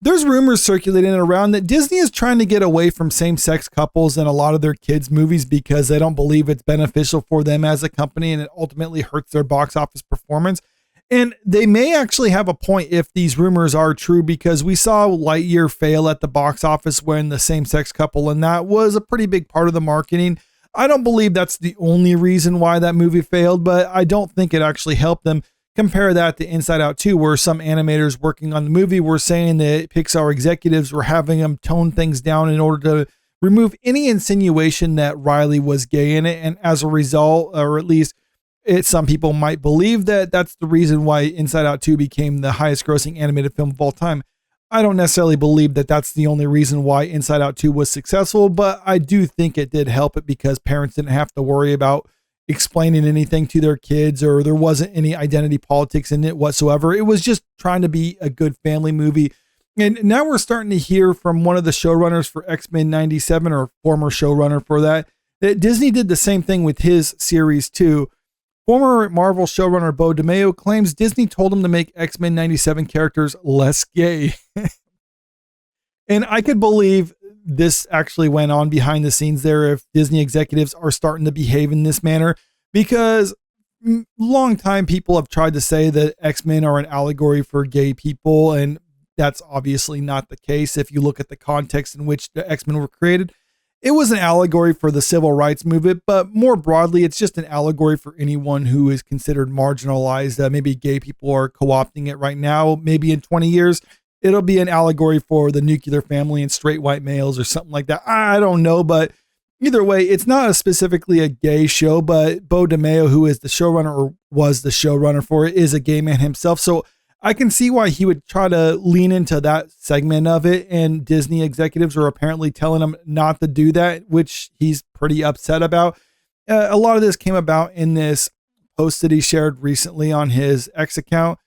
There's rumors circulating around that Disney is trying to get away from same-sex couples in a lot of their kids' movies because they don't believe it's beneficial for them as a company and it ultimately hurts their box office performance. And they may actually have a point if these rumors are true, because we saw Lightyear fail at the box office when the same-sex couple, and that was a pretty big part of the marketing. I don't believe that's the only reason why that movie failed, but I don't think it actually helped them. Compare that to Inside Out 2, where some animators working on the movie were saying that Pixar executives were having them tone things down in order to remove any insinuation that Riley was gay in it. And as a result, or at least some people might believe that that's the reason why Inside Out 2 became the highest grossing animated film of all time. I don't necessarily believe that that's the only reason why Inside Out 2 was successful, but I do think it did help it because parents didn't have to worry about explaining anything to their kids, or there wasn't any identity politics in it whatsoever. It was just trying to be a good family movie. And now we're starting to hear from one of the showrunners for X-Men 97, or former showrunner for that Disney did the same thing with his series too. Former Marvel showrunner Beau DeMayo claims Disney told him to make X-Men 97 characters less gay. And I could believe this actually went on behind the scenes there if Disney executives are starting to behave in this manner, because long time people have tried to say that X-Men are an allegory for gay people, and that's obviously not the case. If you look at the context in which the X-Men were created, it was an allegory for the civil rights movement, but more broadly, it's just an allegory for anyone who is considered marginalized. Maybe gay people are co-opting it right now. Maybe in 20 years, it'll be an allegory for the nuclear family and straight white males or something like that. I don't know, but either way, it's not specifically a gay show, but Beau DeMayo, who is the showrunner or was the showrunner for it, is a gay man himself. So I can see why he would try to lean into that segment of it. And Disney executives are apparently telling him not to do that, which he's pretty upset about. A lot of this came about in this post that he shared recently on his X account.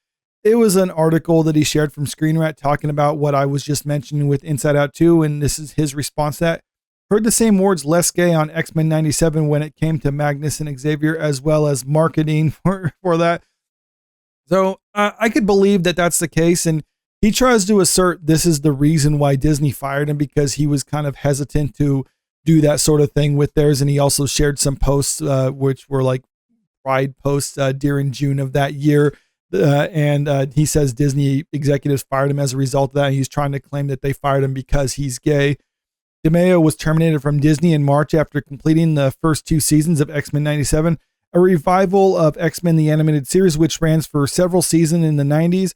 It was an article that he shared from Screen Rant talking about what I was just mentioning with Inside Out 2. And this is his response to that. Heard the same words less gay on X-Men 97 when it came to Magnus and Xavier, as well as marketing for that. So I could believe that that's the case. And he tries to assert this is the reason why Disney fired him, because he was kind of hesitant to do that sort of thing with theirs. And he also shared some posts, which were like pride posts during June of that year. And he says Disney executives fired him as a result of that. And he's trying to claim that they fired him because he's gay. DeMayo was terminated from Disney in March after completing the first 2 seasons of X-Men 97, a revival of X-Men the Animated Series, which ran for several seasons in the 90s.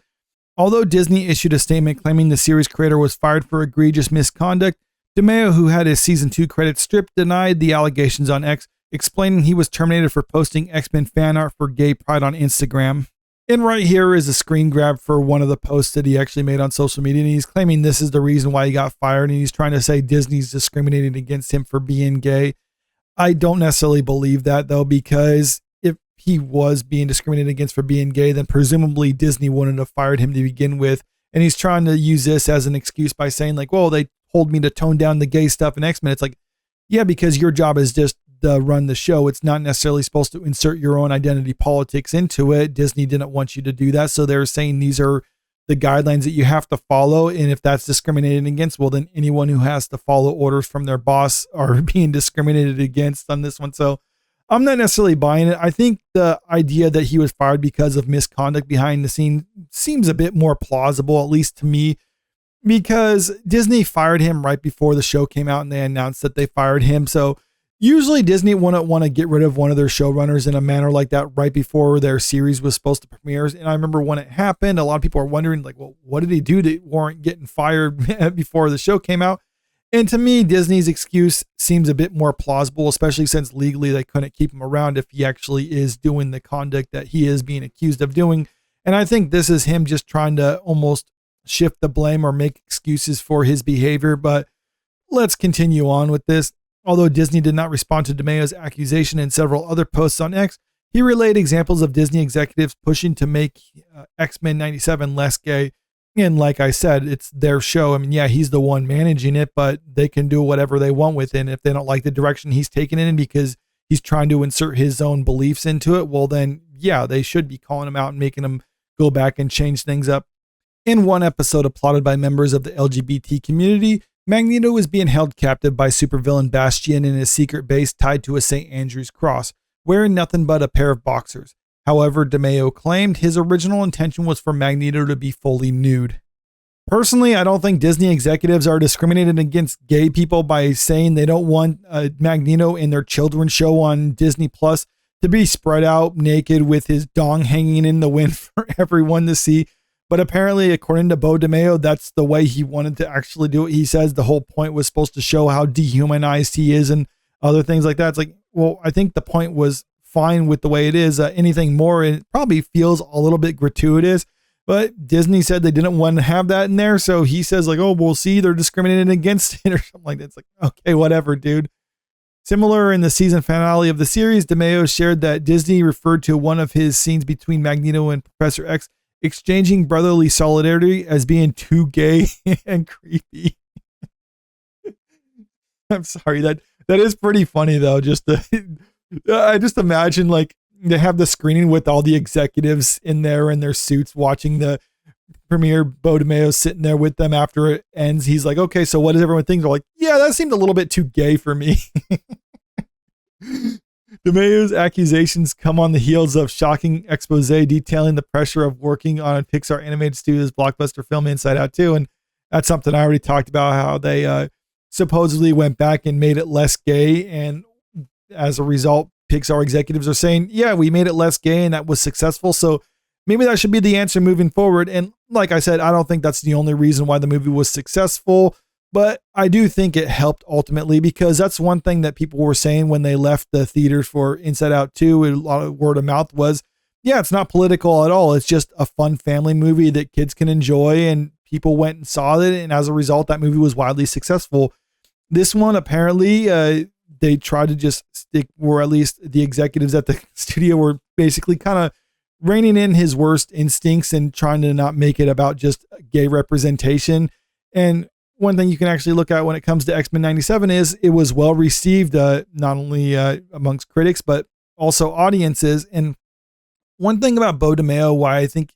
Although Disney issued a statement claiming the series creator was fired for egregious misconduct, DeMayo, who had his season 2 credits stripped, denied the allegations on X, explaining he was terminated for posting X-Men fan art for gay pride on Instagram. And right here is a screen grab for one of the posts that he actually made on social media. And he's claiming this is the reason why he got fired. And he's trying to say Disney's discriminating against him for being gay. I don't necessarily believe that, though, because if he was being discriminated against for being gay, then presumably Disney wouldn't have fired him to begin with. And he's trying to use this as an excuse by saying, like, well, they told me to tone down the gay stuff in X-Men. It's like, yeah, because your job is just run the show. It's not necessarily supposed to insert your own identity politics into it. Disney didn't want you to do that. So they're saying these are the guidelines that you have to follow. And if that's discriminated against, well, then anyone who has to follow orders from their boss are being discriminated against on this one. So I'm not necessarily buying it. I think the idea that he was fired because of misconduct behind the scene seems a bit more plausible, at least to me, because Disney fired him right before the show came out and they announced that they fired him. So usually Disney wouldn't want to get rid of one of their showrunners in a manner like that right before their series was supposed to premiere. And I remember when it happened, a lot of people are wondering, like, well, what did he do to warrant getting fired before the show came out? And to me, Disney's excuse seems a bit more plausible, especially since legally they couldn't keep him around if he actually is doing the conduct that he is being accused of doing. And I think this is him just trying to almost shift the blame or make excuses for his behavior. But let's continue on with this. Although Disney did not respond to DeMayo's accusation in several other posts on X, he relayed examples of Disney executives pushing to make X-Men 97 less gay. And like I said, it's their show. I mean, yeah, he's the one managing it, but they can do whatever they want with it. And if they don't like the direction he's taking it in because he's trying to insert his own beliefs into it, well, then, yeah, they should be calling him out and making him go back and change things up. In one episode applauded by members of the LGBT community, Magneto is being held captive by supervillain Bastion in his secret base tied to a St. Andrew's cross, wearing nothing but a pair of boxers. However, DeMayo claimed his original intention was for Magneto to be fully nude. Personally, I don't think Disney executives are discriminating against gay people by saying they don't want Magneto in their children's show on Disney Plus to be spread out naked with his dong hanging in the wind for everyone to see. But apparently, according to Beau DeMayo, that's the way he wanted to actually do it. He says the whole point was supposed to show how dehumanized he is and other things like that. It's like, well, I think the point was fine with the way it is. Anything more, it probably feels a little bit gratuitous. But Disney said they didn't want to have that in there. So he says like, oh, we'll see, they're discriminating against it or something like that. It's like, okay, whatever, dude. Similar in the season finale of the series, DeMayo shared that Disney referred to one of his scenes between Magneto and Professor X exchanging brotherly solidarity as being too gay and creepy. I'm sorry, that is pretty funny though. I just imagine like they have the screening with all the executives in there in their suits watching the premiere. Beau DeMayo sitting there with them after it ends. He's like, okay, so what does everyone think? They're like, yeah, that seemed a little bit too gay for me. DeMayo's accusations come on the heels of shocking expose detailing the pressure of working on a Pixar animated studio's blockbuster film Inside Out 2. And that's something I already talked about, how they supposedly went back and made it less gay. And as a result, Pixar executives are saying, yeah, we made it less gay and that was successful. So maybe that should be the answer moving forward. And like I said, I don't think that's the only reason why the movie was successful, but I do think it helped ultimately, because that's one thing that people were saying when they left the theaters for Inside Out 2. A lot of word of mouth was, yeah, it's not political at all. It's just a fun family movie that kids can enjoy, and people went and saw it. And as a result, that movie was widely successful. This one, apparently, they tried to just stick, or at least the executives at the studio were basically kind of reining in his worst instincts and trying to not make it about just gay representation. And one thing you can actually look at when it comes to X-Men 97 is it was well received, not only amongst critics, but also audiences. And one thing about Beau DeMayo, why I think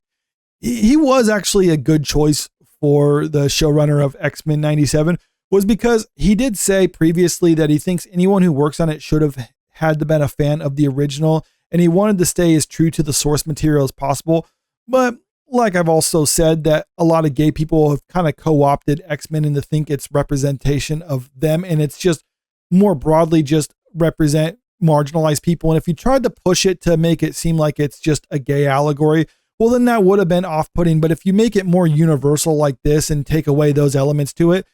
he was actually a good choice for the showrunner of X-Men 97, was because he did say previously that he thinks anyone who works on it should have had to been a fan of the original, and he wanted to stay as true to the source material as possible. But like I've also said, that a lot of gay people have kind of co-opted X-Men and to think it's representation of them, and it's just more broadly just represent marginalized people. And if you tried to push it to make it seem like it's just a gay allegory, well, then that would have been off-putting. But if you make it more universal like this and take away those elements to it,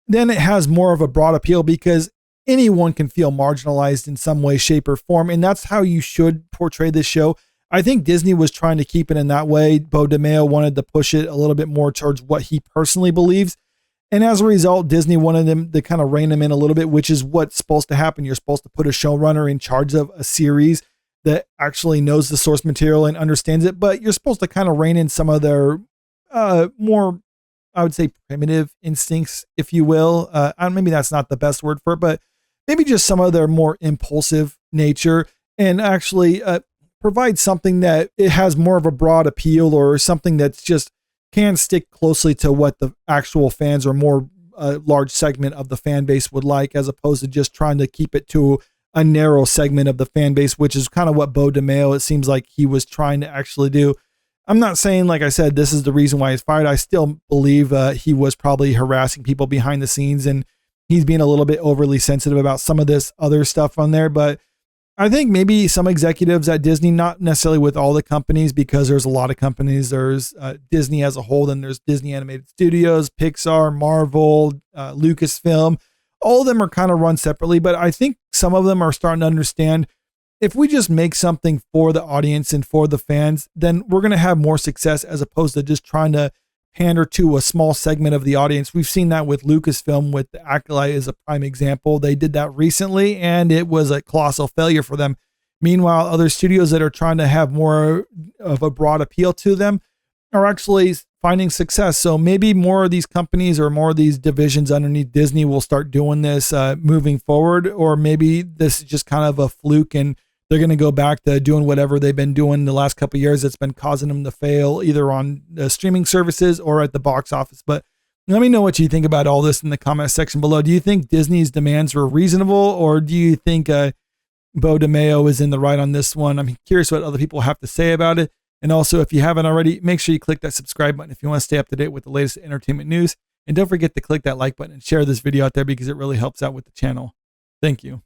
then it has more of a broad appeal, because anyone can feel marginalized in some way, shape, or form. And that's how you should portray this show. I think Disney was trying to keep it in that way. Beau DeMayo wanted to push it a little bit more towards what he personally believes. And as a result, Disney wanted them to kind of rein him in a little bit, which is what's supposed to happen. You're supposed to put a showrunner in charge of a series that actually knows the source material and understands it. But you're supposed to kind of rein in some of their more, I would say, primitive instincts, if you will. Maybe that's not the best word for it, but maybe just some of their more impulsive nature, and actually provide something that it has more of a broad appeal, or something that's just can stick closely to what the actual fans or more large segment of the fan base would like, as opposed to just trying to keep it to a narrow segment of the fan base, which is kind of what Beau DeMayo, it seems like he was trying to actually do. I'm not saying, like I said, this is the reason why he's fired. I still believe he was probably harassing people behind the scenes, and he's being a little bit overly sensitive about some of this other stuff on there. But I think maybe some executives at Disney, not necessarily with all the companies, because there's a lot of companies. There's Disney as a whole, then there's Disney Animated Studios, Pixar, Marvel, Lucasfilm. All of them are kind of run separately, but I think some of them are starting to understand, if we just make something for the audience and for the fans, then we're going to have more success, as opposed to just trying to pander to a small segment of the audience. We've seen that with Lucasfilm, with The Acolyte as a prime example. They did that recently, and it was a colossal failure for them. Meanwhile, other studios that are trying to have more of a broad appeal to them are actually finding success. So maybe more of these companies or more of these divisions underneath Disney will start doing this moving forward, or maybe this is just kind of a fluke and they're going to go back to doing whatever they've been doing the last couple of years that's been causing them to fail either on streaming services or at the box office. But let me know what you think about all this in the comment section below. Do you think Disney's demands were reasonable, or do you think Beau DeMayo is in the right on this one? I'm curious what other people have to say about it. And also, if you haven't already, make sure you click that subscribe button if you want to stay up to date with the latest entertainment news. And don't forget to click that like button and share this video out there because it really helps out with the channel. Thank you.